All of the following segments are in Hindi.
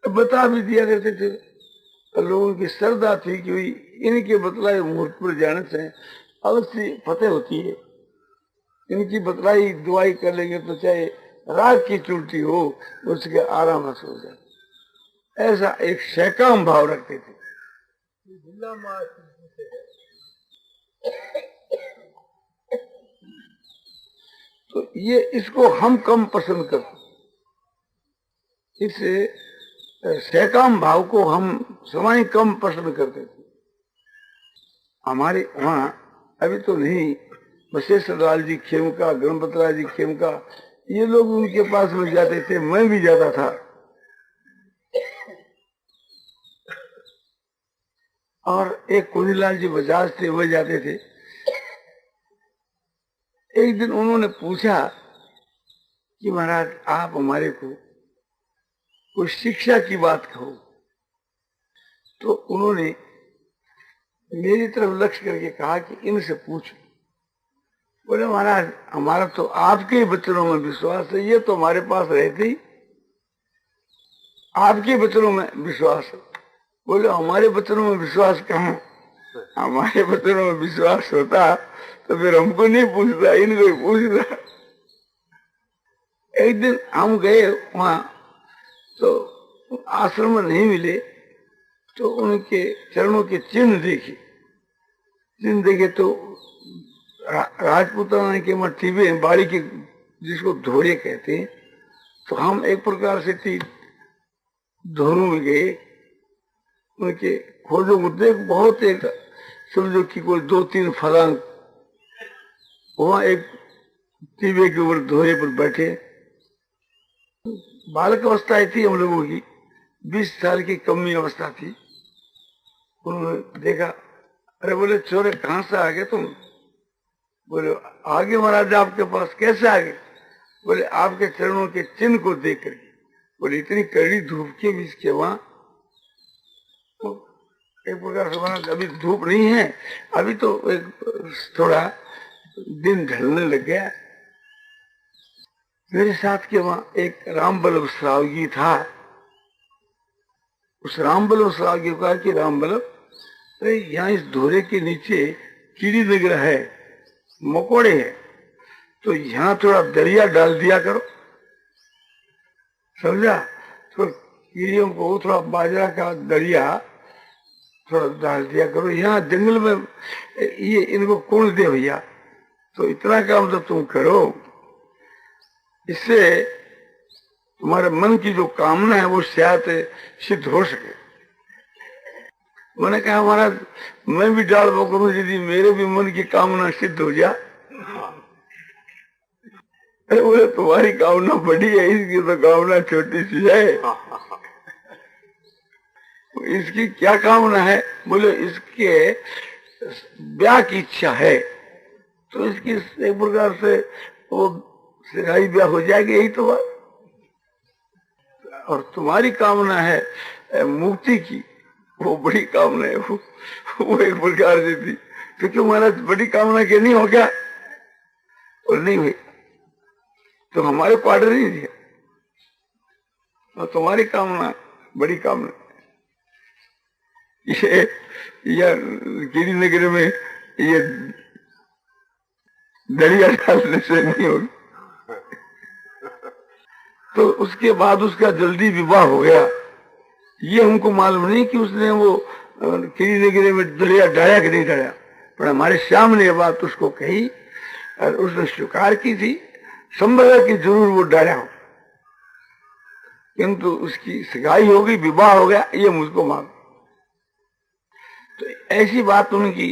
बता भी दिया करते थे। तो लोगों की श्रद्धा थी कि इनके बतलाए मुहूर्त पर जाने से अवश्य फतेह होती है। इनकी बतलाई दुआई कर लेंगे तो चाहे राग की चुलटी हो उसके आराम से हो जाए। ऐसा एक सहकाम भाव रखते थे। तो ये इसको हम कम पसंद करते, इस सहकाम भाव को हम समय कम पसंद करते थे। हमारे वहां अभी तो नहीं, बशेश्वर लाल जी खेमका, गणपत राय जी खेमका, ये लोग उनके पास में जाते थे, मैं भी जाता था। और एक कुंजीलाल जी बजाज थे, वह जाते थे। एक दिन उन्होंने पूछा कि महाराज आप हमारे को कोई शिक्षा की बात कहो। तो उन्होंने मेरी तरफ लक्ष्य करके कहा कि इनसे पूछो। बोले महाराज हमारा तो आपके वचनों में विश्वास है, ये तो हमारे पास रहते ही आपके वचनों में विश्वास है। बोले हमारे वचनों में विश्वास कहाँ, हमारे वचनों में विश्वास होता तो फिर हमको नहीं पूछता, इनको ही पूछता। एक दिन हम गए वहां, तो आश्रम में नहीं मिले, तो उनके चरणों के चिन्ह देखे तो राजपूताना के मट्टी में बाड़ी के, जिसको धोरे कहते हैं, तो हम एक प्रकार से थी धोरों में गए, उनके खोजों को देख, बहुत एक समझो कि कोई 2-3 फलांग, वहां एक टीवे के ऊपर धोरे पर बैठे। बालक अवस्था थी हम लोगों की, 20 साल की कमी अवस्था थी। उन्होंने देखा, अरे बोले छोरे कहां से आ गए तुम? बोले आगे महाराज आपके पास। कैसे आ गए? बोले आपके चरणों के चिन्ह को देख करके। बोले इतनी कड़ी धूप के बीच के वहां, तो एक प्रकार से महाराज अभी धूप नहीं है, अभी तो एक थोड़ा दिन ढलने लग गया। मेरे साथ के वहां एक रामबल्लभ श्रावगी था। उस रामबल्लभ श्रावगी को कहा कि रामबल्लभ, अरे यहाँ इस धोरे के नीचे कीड़ी नगर है, मकोड़े है, तो यहाँ थोड़ा दरिया डाल दिया करो, समझा? तो कीड़ियों को थोड़ा बाजरा का दरिया थोड़ा डाल दिया करो, यहाँ जंगल में ये इनको कौन दे भैया, तो इतना काम तो तुम करो, इससे तुम्हारे मन की जो कामना है वो शायद सिद्ध हो सके। मैंने कहा महाराज मैं भी डाल पकड़ू यदि मेरे भी मन की कामना सिद्ध हो जाए। अरे बोले तुम्हारी कामना बड़ी है, इसकी तो कामना छोटी सी है। इसकी क्या कामना है? बोले इसके ब्याह की इच्छा है, तो इसकी एक प्रकार से वो सिराई ब्याह हो जाएगी, यही तो बात। और तुम्हारी कामना है मुक्ति की, वो बड़ी कामना है, वो एक प्रकार से थी। तो क्यों महाराज बड़ी कामना के नहीं हो गया? और नहीं हुई तो हमारे को ऑर्डर नहीं दिया, और तुम्हारी कामना बड़ी कामना। ये गिरी नगर में ये दरिया डालने से नहीं होगी। तो उसके बाद उसका जल्दी विवाह हो गया। ये हमको मालूम नहीं कि उसने वो गिरी नगर में दरिया डाला कि नहीं डाला, पर हमारे सामने ये बात उसको कही और उसने स्वीकार की थी। संभव है कि जरूर वो डाला हो, किंतु उसकी सगाई हो गई, विवाह हो गया, ये मुझको मालूम। तो ऐसी बात उनकी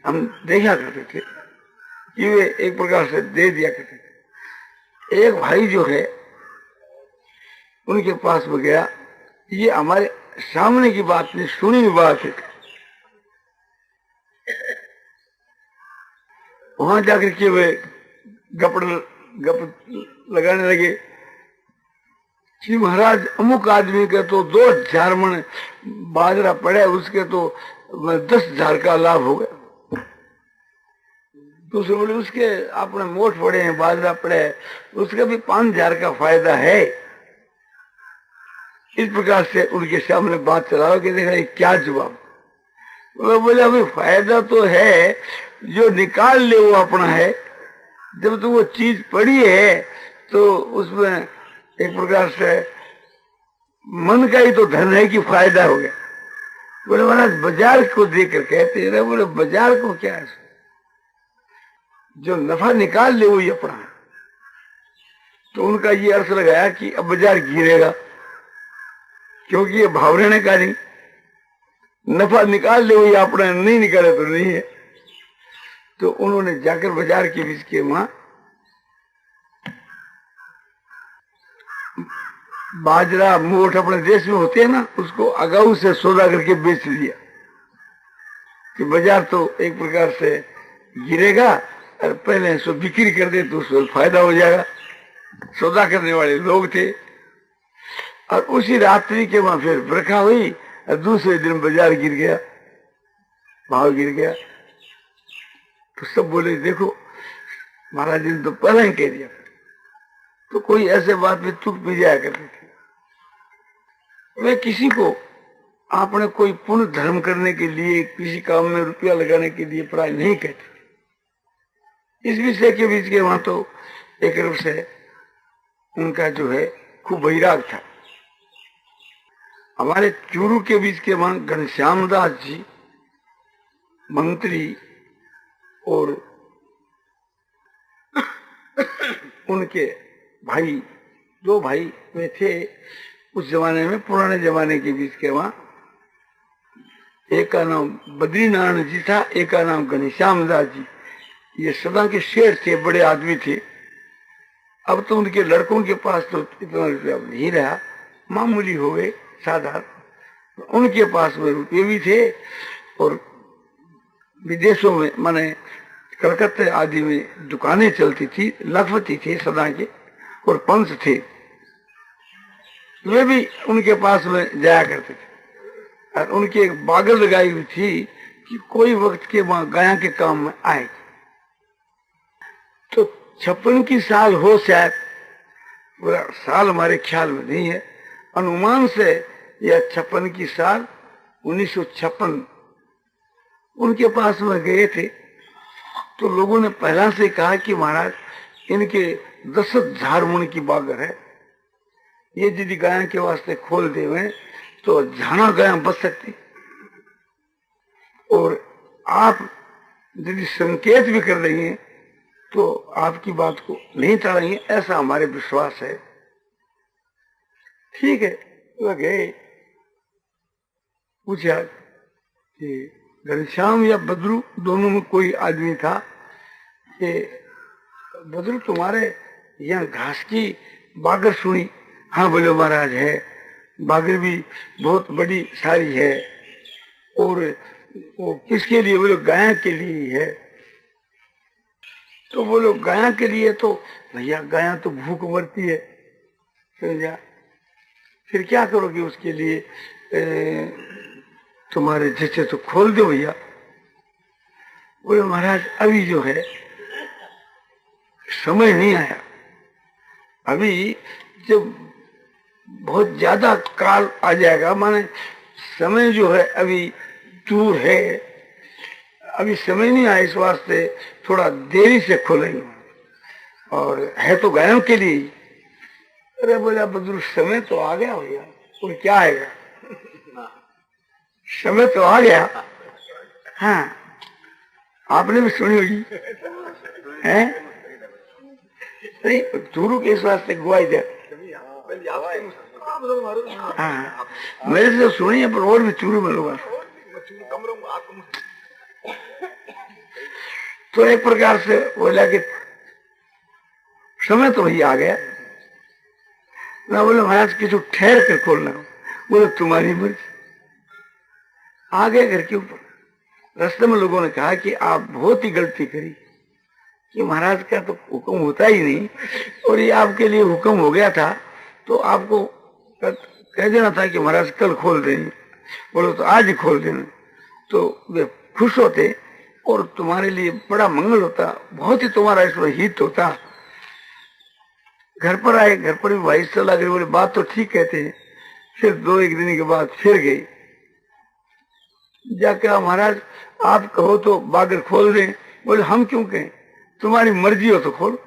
हम देखा करते थे कि वे एक प्रकार से दे दिया करते थे। एक भाई जो है उनके पास में गया, ये हमारे सामने की बात नहीं, सुनी हुई बात है। वहां जाकर के वे गप लगाने लगे कि महाराज अमुक आदमी के तो 2000 मन बाजरा पड़े, उसके तो 10,000 का लाभ हो गया। दूसरे बोले उसके अपने मोठ पड़े हैं, बाजरा पड़े, उसके भी 5,000 का फायदा है। इस प्रकार से उनके सामने बात चलाओ कि देखा ये क्या जवाब। वो बोले अभी फायदा तो है, जो निकाल ले वो अपना है। जब तो वो चीज पड़ी है तो उसमें एक प्रकार से मन का ही तो धन है कि फायदा हो गया। बोले महाराज बाजार को देखकर कहते हैं। बोले बाजार को क्या है, जो नफा निकाल ले वही अपना है। तो उनका ये अर्थ लगाया कि अब बाजार गिरेगा, क्योंकि ये भाव रहने का नहीं, नफा निकाल ले वही अपना, नहीं निकाले तो नहीं है। तो उन्होंने जाकर बाजार के बीच के वहां बाजरा मोठ अपने देश में होते हैं ना, उसको अगाऊ से सौदा करके बेच दिया कि बाजार तो एक प्रकार से गिरेगा और पहले इसको बिक्री कर दे तो उसको फायदा हो जाएगा। सौदा करने वाले लोग थे। और उसी रात्रि के वहां फिर बरखा हुई और दूसरे दिन बाजार गिर गया, भाव गिर गया। तो सब बोले देखो महाराज जी ने तो पहले ही कह दिया। तो कोई ऐसे बात में चुप भी जाया करते थे। वे किसी को आपने कोई पुण्य धर्म करने के लिए, किसी काम में रुपया लगाने के लिए प्राय नहीं कहते। इस विषय के बीच के वहां तो एक रूप से उनका जो है खूब वैराग था। हमारे चूरू के बीच के वहां घनश्याम दास जी मंत्री और उनके भाई, दो भाई वे थे उस जमाने में, पुराने जमाने के बीच के वहां। एक का नाम बद्रीनारायण जी था, एक का नाम घनश्याम दास जी। ये सदा के शेर थे, बड़े आदमी थे। अब तो उनके लड़कों के पास तो इतना रुपया नहीं रहा, मामूली हो गए, साधारण। उनके पास में रुपये भी थे और विदेशों में माने कलकत्ते आदि में दुकानें चलती थी, लखपति थे सदा के और पंच थे। वे भी उनके पास में जाया करते थे और उनकी एक बागल लगाई हुई थी कि कोई वक्त के वहां गाया के काम में आए। तो 56 की साल हो शायद, पूरा साल हमारे ख्याल में नहीं है, अनुमान से यह 56 की साल 1956 उनके पास में गए थे। तो लोगों ने पहला से कहा कि महाराज इनके 10,000 मुन की बागर है, ये यदि गाय के वास्ते खोल देवे तो झाना गाय बच सकती, और आप यदि संकेत भी कर रही हैं तो आपकी बात को नहीं टालेंगे, ऐसा हमारे विश्वास है। ठीक है, वह गए, पूछा कि घनश्याम या बद्रू दोनों में कोई आदमी था कि बद्रू तुम्हारे यहाँ घास की बागर सुनी? हाँ बोले महाराज है, बागर भी बहुत बड़ी सारी है। और वो किसके लिए? बोले गाय के लिए है। तो बोलो गाय के लिए, तो भैया गाय तो भूख मरती है, समझा? फिर क्या करोगे उसके लिए? तुम्हारे जैसे तो खोल दो भैया। बोले महाराज अभी जो है समय नहीं आया, अभी जब बहुत ज्यादा काल आ जाएगा, माने समय जो है अभी दूर है, अभी समय नहीं आया, इस वास्ते थोड़ा देरी से खोलेंगे, और है तो गायों के लिए। अरे बोला बद्रू समय तो आ गया भैया। और क्या आएगा? समय तो आ गया। हाँ, आपने भी सुनी होगी है? नहीं, चूरू के इस वास्ते गुआई दे। हाँ, मेरे से सुनी है, पर और भी चूरू में लोग। तो एक प्रकार से बोला कि समय तो वही आ गया ना। बोले महाराज किसी ठहर कर खोलना। बोले तुम्हारी मर्जी। आ गए घर के ऊपर। रास्ते में लोगों ने कहा कि आप बहुत ही गलती करी कि महाराज का तो हुक्म होता ही नहीं, और ये आपके लिए हुक्म हो गया था तो आपको कह देना था कि महाराज कल खोल देंगे। बोलो तो आज ही खोल देना, तो वे खुश होते और तुम्हारे लिए बड़ा मंगल होता, बहुत ही तुम्हारा इसमें हित होता। घर पर आए, घर पर भी भाई सलाह करी। बोले बात तो ठीक कहते हैं। फिर 2-1 दिन के बाद फिर गई, जाकर महाराज आप कहो तो बागर खोल दें। बोले हम क्यों कहें, तुम्हारी मर्जी हो तो खोलो,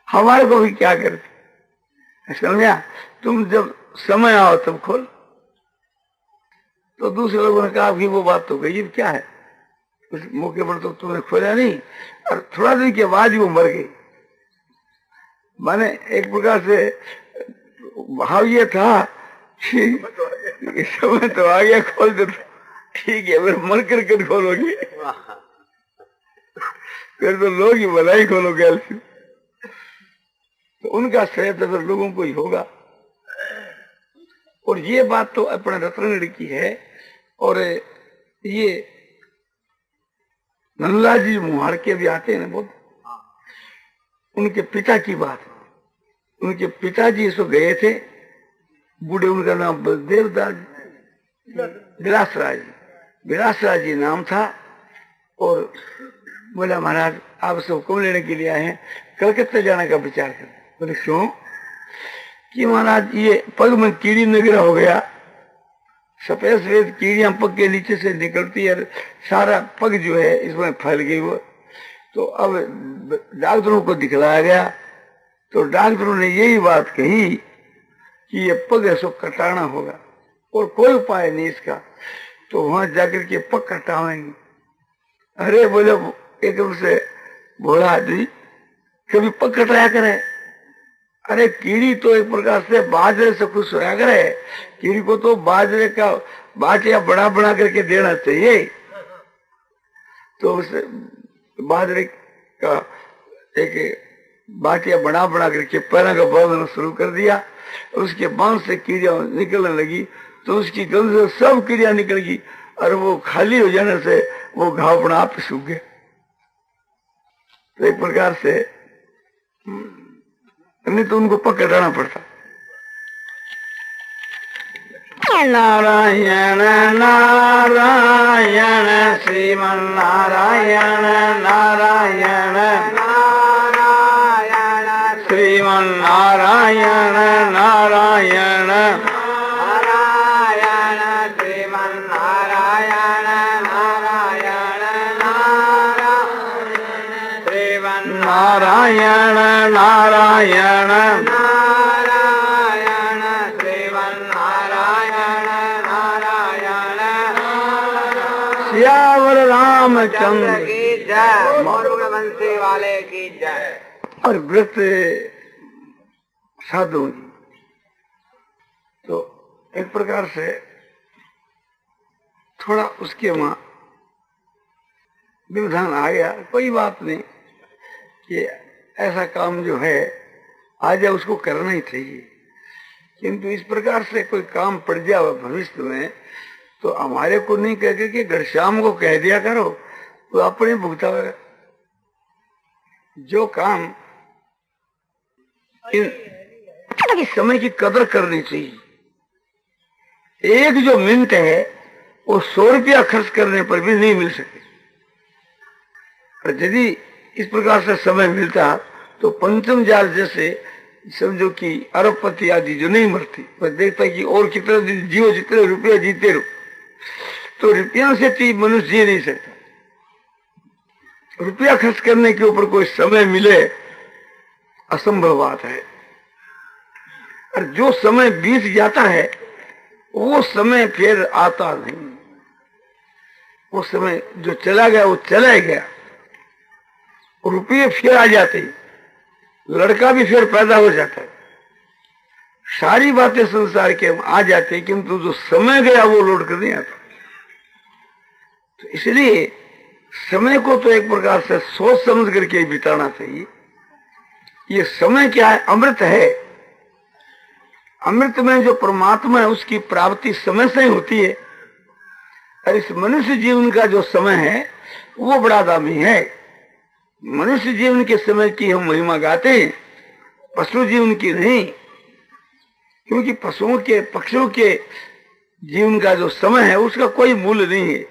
हमारे को भी क्या करते, समझा, तुम जब समय आओ तब खोल। तो दूसरे लोगों ने कहा कि वो बात तो गई, क्या है, उस मौके पर तो तुमने खोला नहीं, और थोड़ा दिन के बाद ही वो मर गई। माने एक प्रकार से भाव ये था कि समय तो आ गया, खोल दो, ठीक है, फिर मर कर खोलोगे, फिर तो लोग ही भलाई खोलोगे। तो उनका श्रेय तो फिर लोगों को ही होगा। और ये बात तो अपने रत्नगढ़ की है। और ये नंदलाल जी मुहाड़ के भी आते हैं ना बहुत, उनके पिता की बात, उनके पिताजी इसको गए थे बूढ़े, उनका नाम बलदेवदास विलासराज जी नाम था। और बोला महाराज आप सब हुक्म लेने के लिए आए हैं, कलकत्ता जाने का विचार कर। बोले क्यों, कि महाराज ये पग में कीड़ी नगरा हो गया, सफेद सफेद कीड़ियां पग के नीचे से निकलती है, सारा पग जो है इसमें फैल गई वो। तो अब डॉक्टरों को दिखलाया गया, तो डॉक्टरों ने यही बात कही कि ये पग ऐसो कटाना होगा और कोई उपाय नहीं इसका, तो वहां जाकर के पग कटावेंगे। अरे बोले एकदम से भोला आदमी कभी पग कटाया करे, अरे कीड़ी तो एक प्रकार से बाजरे से खुश होया करे, कीड़ी को तो बाजरे का बाटिया बना बना करके देना चाहिए। तो उसे बाजरे का एक बाटिया बना बना करके पैरों का बांधना शुरू कर दिया, उसके बांध से कीड़ियां निकलने लगी, तो उसकी गंध से सब कीड़ियां निकल गई, और वो खाली हो जाने से वो घाव अपना आप सूख गया। तो एक प्रकार से नहीं तो उनको पग कटाना पड़ता। नारायण नारायण श्रीमन नारायण नारायण नारायण श्रीमन नारायण नारायण नारायण श्रीमन नारायण नारायण श्रीमन नारायण नारायण नारायण श्रीमन नारायण नारायण श्यावर रामचंद्र की जय, वंशी वाले की जय। और व्रत साधु जी तो एक प्रकार से थोड़ा उसके वहां व्यवधान आ गया, कोई बात नहीं कि ऐसा काम जो है आ जाए उसको करना ही चाहिए, किंतु इस प्रकार से कोई काम पड़ जाए भविष्य में तो हमारे को नहीं कह के घनश्याम को कह दिया करो, तो अपने भुगता होगा। जो काम इन समय की कदर करनी चाहिए, एक जो मिनट है वो 100 रुपया खर्च करने पर भी नहीं मिल सके। और यदि इस प्रकार से समय मिलता तो पंचम जाल जैसे समझो कि अरबपति आदि जो नहीं मरती, पर देखता कि और कितने दिन जियो, जितने रुपया जीते रहो, तो रुपया से चीज मनुष्य जी नहीं सकता। रुपया खर्च करने के ऊपर कोई समय मिले असंभव बात है। और जो समय बीत जाता है वो समय फिर आता नहीं, वो समय जो चला गया वो चला गया, रुपये फिर आ जाते, लड़का भी फिर पैदा हो जाता है, सारी बातें संसार के आ जाते, किंतु जो समय गया वो लौट कर नहीं आता। तो इसलिए समय को तो एक प्रकार से सोच समझ करके बिताना चाहिए। ये समय क्या है, अमृत है। अमृत में जो परमात्मा है उसकी प्राप्ति समय से ही होती है, और इस मनुष्य जीवन का जो समय है वो बड़ा दामी है। मनुष्य जीवन के समय की हम महिमा गाते हैं, पशु जीवन की नहीं, क्योंकि पशुओं के पक्षियों के जीवन का जो समय है उसका कोई मूल्य नहीं है।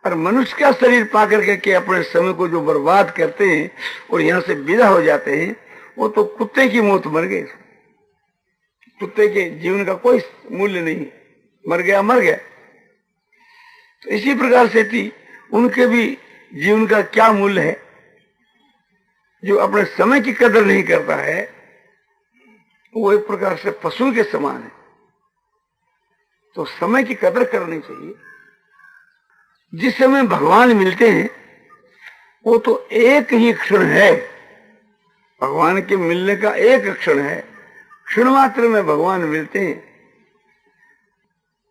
और मनुष्य का शरीर पाकर के अपने समय को जो बर्बाद करते हैं और यहाँ से विदा हो जाते हैं, वो तो कुत्ते की मौत मर गए। कुत्ते के जीवन का कोई मूल्य नहीं, मर गया मर गया। तो इसी प्रकार से थी उनके भी जीवन का क्या मूल्य है। जो अपने समय की कदर नहीं करता है वो एक प्रकार से पशु के समान है। तो समय की कदर करनी चाहिए। जिस समय भगवान मिलते हैं वो तो एक ही क्षण है, भगवान के मिलने का एक क्षण है, क्षण मात्र में भगवान मिलते हैं।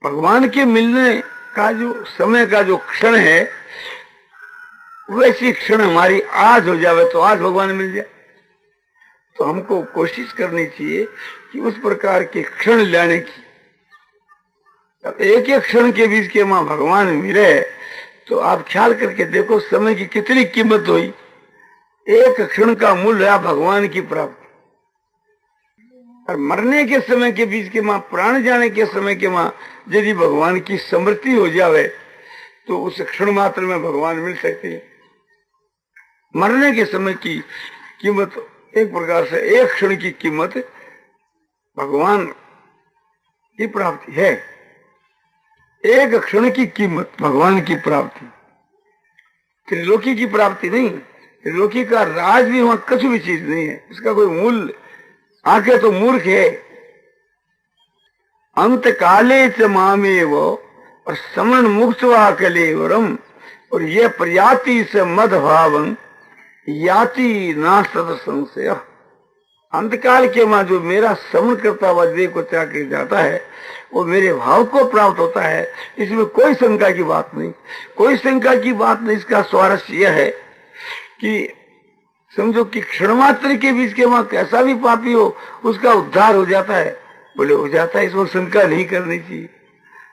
भगवान के मिलने का जो समय का जो क्षण है वैसी क्षण हमारी आज हो जावे तो आज भगवान मिल जाए। तो हमको कोशिश करनी चाहिए कि उस प्रकार के क्षण लाने की। अब एक एक क्षण के बीच के मां भगवान मिले तो आप ख्याल करके देखो समय की कितनी कीमत हुई। एक क्षण का मूल्य है भगवान की प्राप्ति। और मरने के समय के बीच के मां, प्राण जाने के समय के मां यदि भगवान की स्मृति हो जावे तो उस क्षण मात्र में भगवान मिल सकते हैं। मरने के समय की कीमत एक प्रकार से एक क्षण की कीमत भगवान की प्राप्ति है। एक क्षण की कीमत भगवान की प्राप्ति, त्रिलोकी की प्राप्ति नहीं। त्रिलोकी का राज भी वहां कुछ भी चीज नहीं है, उसका कोई मूल्य। आंखें तो मूर्ख है। अंत काले च मामेव और समन मुक्त वा कलेवरम और ये प्रयाति से मद भावं याति ना सद संशय। अंतकाल के मां जो मेरा समन करता हुआ देह को त्याग कर जाता है वो मेरे भाव को प्राप्त होता है। इसमें कोई शंका की बात नहीं, कोई शंका की बात नहीं। इसका स्वारस्य यह है कि समझो कि क्षण मात्र के बीच के मां कैसा भी पापी हो उसका उद्धार हो जाता है। बोले हो जाता है, इसमें शंका नहीं करनी चाहिए,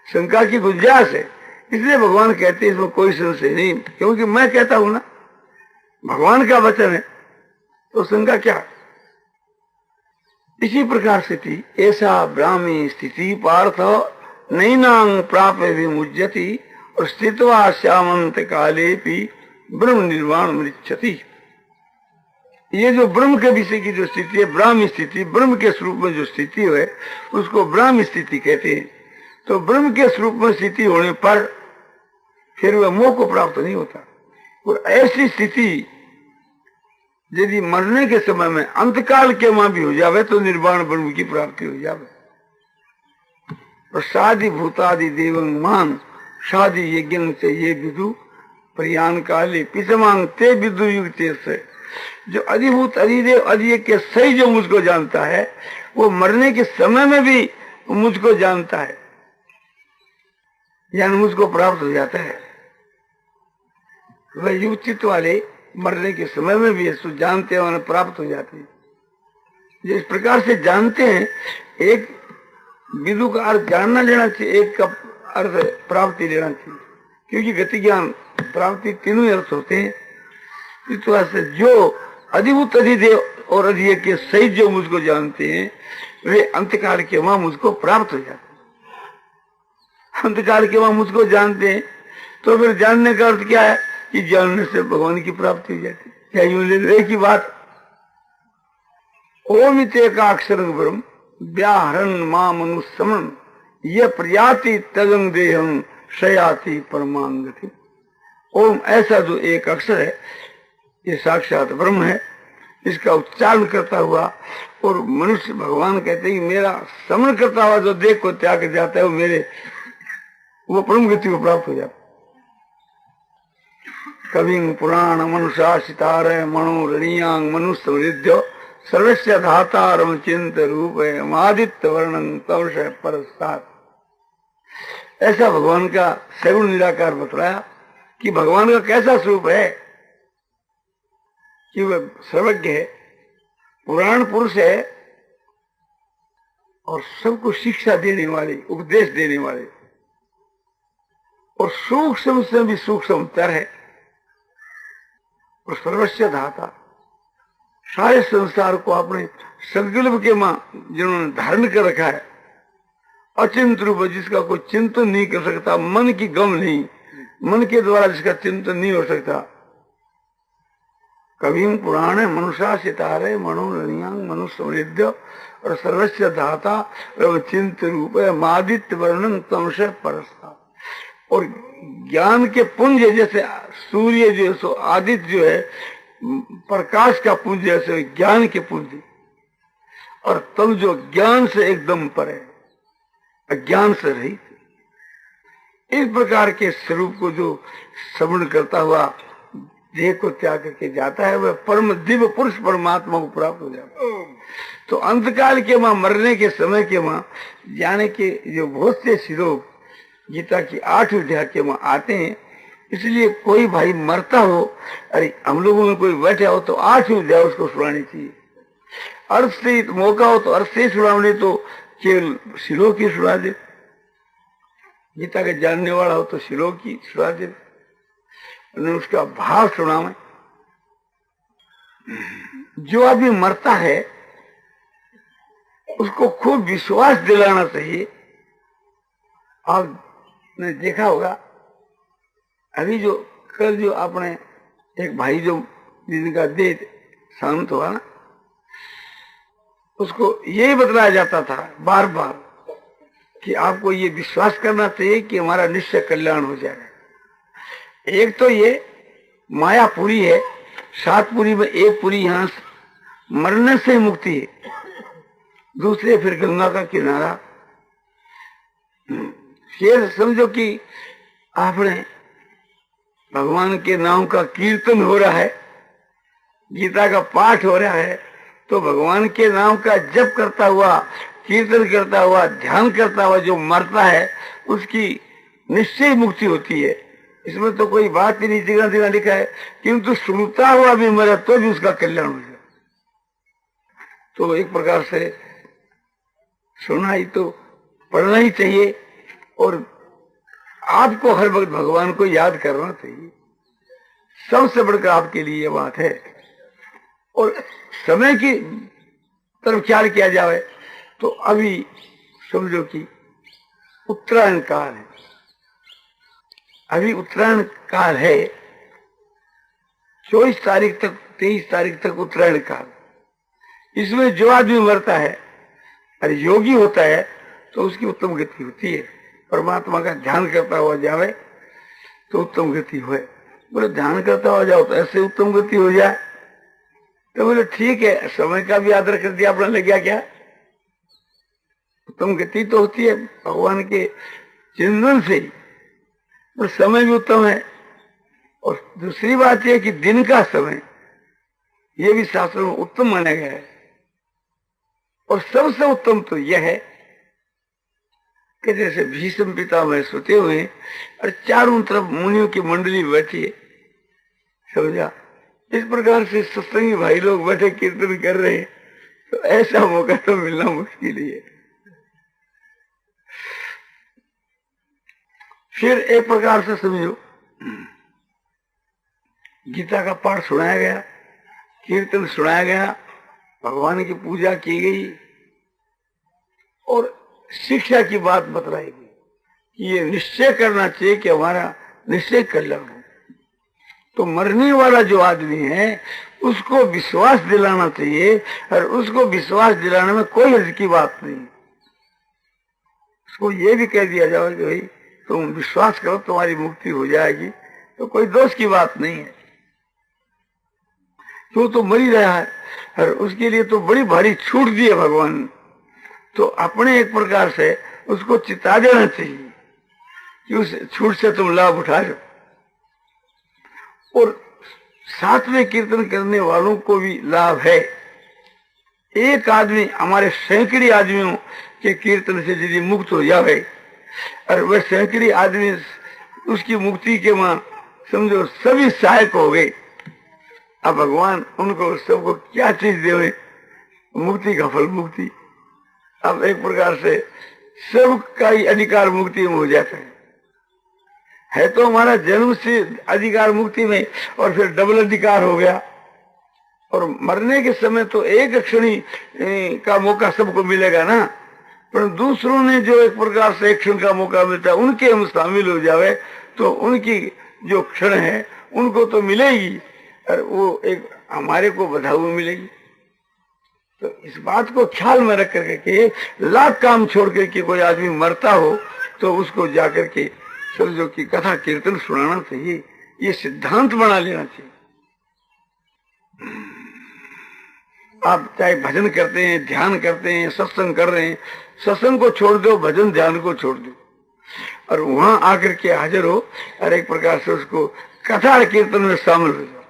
शंका की गुंजाइश है। इसलिए भगवान कहते हैं इसमें कोई संशय नहीं, क्योंकि मैं कहता हूं ना भगवान का वचन है तो शंका क्या। इसी प्रकार से थी ऐसा ब्राह्मी स्थिति पार्थ नैनांग प्राप्य विमुज्यति और स्थित्वा श्यामंत काले भी ब्रह्म निर्वाण मृच्छति। ये जो ब्रह्म के विषय की जो स्थिति है, ब्राह्मी स्थिति, ब्रह्म के स्वरूप में जो स्थिति है उसको ब्राह्मी स्थिति कहते हैं। तो ब्रह्म के स्वरूप में स्थिति होने पर फिर वह मोह को प्राप्त नहीं होता। और ऐसी स्थिति यदि मरने के समय में अंतकाल के मां भी हो जावे तो निर्वाण ब्रह्म की प्राप्ति हो जावे। और शादी भूतादि देवं मान शादी यज्ञ से ये विदु प्रयाण काले पिछमांग ते विदु युक्त से। जो अधिभूत अधिदेव अधिक के सही जो मुझको जानता है वो मरने के समय में भी मुझको जानता है, यानी मुझको प्राप्त हो जाता है। वह युक्तित्व वाले मरने के समय में भी इसको जानते हैं और प्राप्त हो जाते हैं। जिस प्रकार से जानते हैं, एक विदु का अर्थ जानना लेना चाहिए, एक का अर्थ प्राप्ति लेना चाहिए, क्योंकि गति ज्ञान प्राप्ति तीनों ही अर्थ होते हैं। इस तरह से जो अधिभूत अधिदेव और अधिक के सही जो मुझको जानते हैं वे अंतकाल के वहां मुझको प्राप्त हो जाते हैं। अंतकाल के वहां मुझको जानते हैं तो फिर जानने का अर्थ क्या है कि जानने से भगवान की प्राप्ति हो जाती है। क्या यूं ले की बात। ओम इतेकाक्षर ब्रह्म व्याहरण मां मनुष्यमन ये प्रयाति तगंग देहं शयाति परमांगति। ओम ऐसा जो एक अक्षर है ये साक्षात ब्रह्म है। इसका उच्चारण करता हुआ और मनुष्य भगवान कहते हैं कि मेरा समन करता हुआ जो देह को त्याग जाता है वो मेरे वो परम गति को प्राप्त हो जाता। कवि पुराण मनुषा सितार मनोरणीयांग मनुष्य वृद्ध सर्वस्व धातारम चिंत रूप आदित्य वर्णन तवश परस्तात्। ऐसा भगवान का सगुण निराकार बतलाया कि भगवान का कैसा स्वरूप है कि वह सर्वज्ञ है, पुराण पुरुष है और सबको शिक्षा देने वाले, उपदेश देने वाले, और सूक्ष्म से भी सूक्ष्मतर है। और सर्वस्व धाता सारे संसार को अपने संकल्प के मां जिन्होंने धारण कर रखा है। अचिंत रूप जिसका कोई चिंतन नहीं कर सकता, मन की गम नहीं, मन के द्वारा जिसका चिंतन नहीं हो सकता, कविम पुराण मनुष्या सितारे मनोरण्यां मनुष्य समृद्ध और सर्वस्व दाता चिंत रूप मादित्य वर्णन तमसे परस्ता। और ज्ञान के पुंज जैसे सूर्य जो सो आदित्य जो है प्रकाश का पुंज जैसे ज्ञान के पुंज, और तुम जो ज्ञान से एकदम पर है, अज्ञान से रहित, इस प्रकार के स्वरूप को जो श्रवण करता हुआ देह को त्याग करके जाता है, वह परम दिव्य पुरुष परमात्मा को प्राप्त हो जाता है। तो अंतकाल के वहां मरने के समय के वहां जाने के जो बहुत से श्लोक गीता की 8वीं अध्याय के वहां आते हैं, इसलिए कोई भाई मरता हो, अरे हम लोगों में कोई बैठा हो तो 8वीं अध्याय उसको सुनानी चाहिए। अर्थ से मौका हो तो अर्थ से सुनाने, तो केवल श्लोक ही सुना दे। गीता का जानने वाला हो तो श्लोक ही सुना दे, उसका भाव सुनावे। जो आदमी मरता है उसको खूब विश्वास दिलाना चाहिए। आपने देखा होगा अभी जो कल जो आपने एक भाई जो जिनका देह शांत हुआ ना, उसको यही बतलाया जाता था बार बार कि आपको ये विश्वास करना चाहिए कि हमारा निश्चय कल्याण हो जाएगा। एक तो ये माया पूरी है, 7 पूरी में एक पूरी यहाँ मरने से मुक्ति है, दूसरे फिर गंगा का किनारा। फिर समझो कि आपने भगवान के नाम का कीर्तन हो रहा है, गीता का पाठ हो रहा है, तो भगवान के नाम का जप करता हुआ, कीर्तन करता हुआ, ध्यान करता हुआ जो मरता है उसकी निश्चय मुक्ति होती है। इसमें तो कोई बात ही नहीं, जगह जगह लिखा है किंतु सुनता हुआ भी मरा तो भी उसका कल्याण हो जाए। तो एक प्रकार से सुना ही तो पढ़ना ही चाहिए, और आपको हर वक्त भगवान को याद करना चाहिए। सबसे बढ़कर आपके लिए ये बात है। और समय की तरफ ख्याल किया जाए तो अभी समझो कि उत्तरायण काल है, अभी उत्तरायण काल है, 24 तारीख तक 23 तारीख तक उत्तरायण काल। इसमें जो आदमी मरता है, अरे योगी होता है, तो उसकी उत्तम गति होती है। परमात्मा का ध्यान करता हुआ जावे तो उत्तम गति हुए। बोले ध्यान करता हुआ जाओ तो ऐसे उत्तम गति हो जाए, तो बोले ठीक है, समय का भी आदर कर दिया आपने, लग गया क्या? उत्तम गति तो होती है भगवान के चिंतन से ही, और समय भी उत्तम है। और दूसरी बात यह कि दिन का समय ये भी शास्त्रों में उत्तम माना गया है। और सबसे उत्तम तो यह है कि जैसे भीष्म पितामह सोते हुए और चारों तरफ मुनियों की मंडली बैठी है, समझा, इस प्रकार से सत्संगी भाई लोग बैठे कीर्तन कर रहे हैं, तो ऐसा मौका तो मिलना मुश्किल ही है। फिर एक प्रकार से समझो, गीता का पाठ सुनाया गया, कीर्तन सुनाया गया, भगवान की पूजा की गई, और शिक्षा की बात बतलाई गई कि ये निश्चय करना चाहिए कि हमारा निश्चय कल्याण हो। तो मरने वाला जो आदमी है उसको विश्वास दिलाना चाहिए, और उसको विश्वास दिलाने में कोई हर्ज की बात नहीं। उसको ये भी कह दिया जाए कि भाई तुम विश्वास करो तुम्हारी मुक्ति हो जाएगी, तो कोई दोष की बात नहीं है। क्यों, तो मर ही रहा है, और उसके लिए तो बड़ी भारी छूट दी है भगवान ने। तो अपने एक प्रकार से उसको चिता देना चाहिए कि उस छूट से तुम लाभ उठा लो। और साथ में कीर्तन करने वालों को भी लाभ है। एक आदमी हमारे सैकड़े आदमियों के कीर्तन से यदि मुक्त हो जाए, और वह सैकड़े आदमी उसकी मुक्ति के वहां समझो सभी सहायक हो गए, अब भगवान उनको सबको क्या चीज देवे? मुक्ति का फल मुक्ति। अब एक प्रकार से सबका ही अधिकार मुक्ति में हो जाता है तो हमारा जन्म से अधिकार मुक्ति में, और फिर डबल अधिकार हो गया। और मरने के समय तो एक क्षण का मौका सबको मिलेगा ना, पर दूसरों ने जो एक प्रकार से एक क्षण का मौका मिलता है, उनके हम शामिल हो जावे तो उनकी जो क्षण है उनको तो मिलेगी, और वो एक हमारे को बधाई मिलेगी। तो इस बात को ख्याल में रख करके कि लाख काम छोड़ करके कोई आदमी मरता हो तो उसको जाकर के समझो कि कथा कीर्तन सुनाना चाहिए, ये सिद्धांत बना लेना चाहिए। आप चाहे भजन करते हैं, ध्यान करते हैं, सत्संग कर रहे हैं, सत्संग को छोड़ दो, भजन ध्यान को छोड़ दो और वहां आकर के हाजिर हो और एक प्रकार से उसको कथा कीर्तन में शामिल हो जाओ।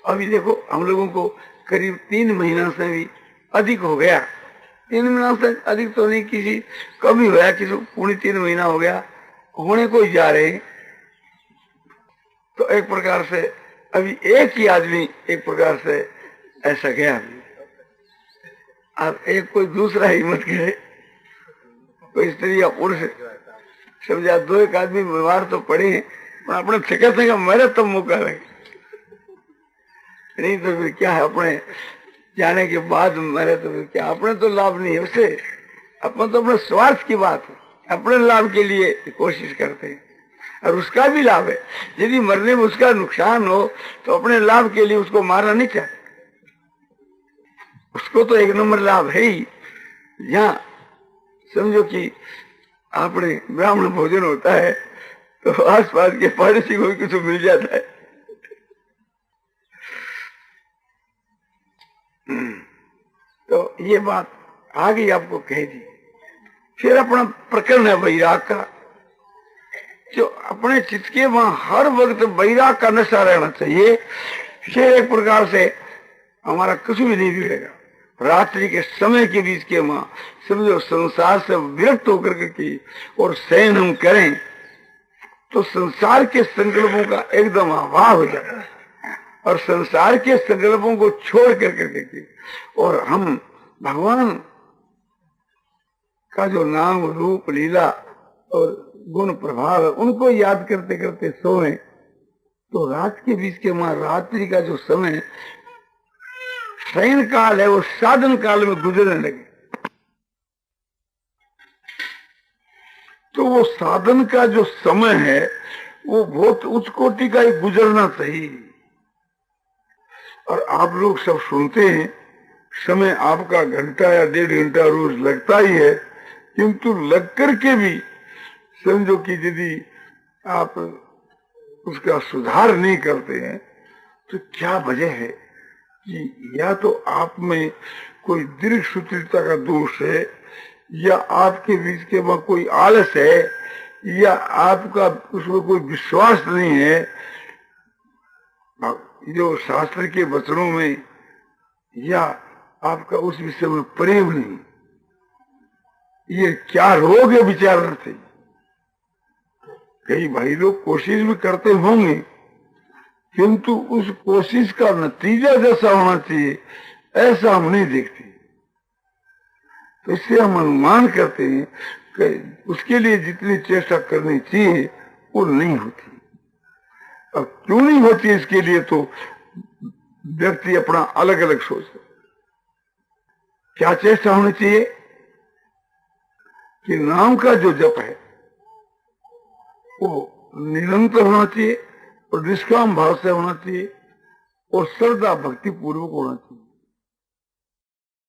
अभी देखो हम लोगों को करीब 3 महीना से भी अधिक हो गया, 3 महीना से अधिक तो नहीं, किसी कभी होया, किसी पूरी 3 महीना हो गया, होने को ही जा रहे। तो एक प्रकार से अभी एक ही आदमी एक प्रकार से ऐसा गया, अब एक कोई दूसरा हिम्मत करे, कोई स्त्री या पुरुष समझा, 2 एक आदमी बीमार तो पड़े हैं, अपने थका मेरे तब मौका लगे, नहीं तो फिर क्या है, अपने जाने के बाद मेरे तो फिर क्या, अपने तो लाभ नहीं है उसे, अपना तो अपने स्वार्थ की बात है, अपने लाभ के लिए कोशिश करते हैं और उसका भी लाभ है। यदि मरने में उसका नुकसान हो तो अपने लाभ के लिए उसको मारना नहीं चाहिए, उसको तो 1 नंबर लाभ है ही। जहाँ समझो कि आपने ब्राह्मण भोजन होता है तो आसपास के पड़ोसी को भी कुछ मिल जाता है। तो ये बात आगे आपको कह दी। फिर अपना प्रकरण है वैराग का, जो अपने चित्त के वहां हर वक्त वैराग का नशा रहना चाहिए। फिर एक प्रकार से हमारा कुछ भी नहीं बिगड़ेगा। रात्रि के समय के बीच के वहां समझो संसार से विरक्त होकर के और शयन हम करें तो संसार के संकल्पों का एकदम अभाव हो जाता है और संसार के संकल्पों को छोड़ करके और हम भगवान का जो नाम रूप लीला और गुण प्रभाव है उनको याद करते करते सोए तो रात के बीच के वहां रात्रि का जो समय शयन काल है वो साधन काल में गुजरने लगे। तो वो साधन का जो समय है वो बहुत उच्च कोटि का ही गुजरना चाहिए। और आप लोग सब सुनते हैं, समय आपका घंटा या 1.5 घंटा रोज लगता ही है, किंतु लग करके भी समझो कि यदि आप उसका सुधार नहीं करते हैं तो क्या वजह है कि या तो आप में कोई दीर्घ सूत्रिता का दोष है या आपके बीच के वहां कोई आलस है या आपका उसमें कोई विश्वास नहीं है जो शास्त्र के वचनों में, या आपका उस विषय में प्रेम नहीं। ये क्या रोग है विचारना चाहिए। कई भाई लोग कोशिश भी करते होंगे किंतु उस कोशिश का नतीजा जैसा होना चाहिए ऐसा हम नहीं देखते। तो इससे हम अनुमान करते हैं कि उसके लिए जितनी चेष्टा करनी चाहिए वो नहीं होती। और क्यों नहीं होती इसके लिए तो व्यक्ति अपना अलग अलग सोचता। क्या चेष्टा होनी चाहिए कि नाम का जो जप है वो निरंतर होना चाहिए और निष्काम भाव से होना चाहिए और श्रद्धा भक्ति पूर्वक होना चाहिए।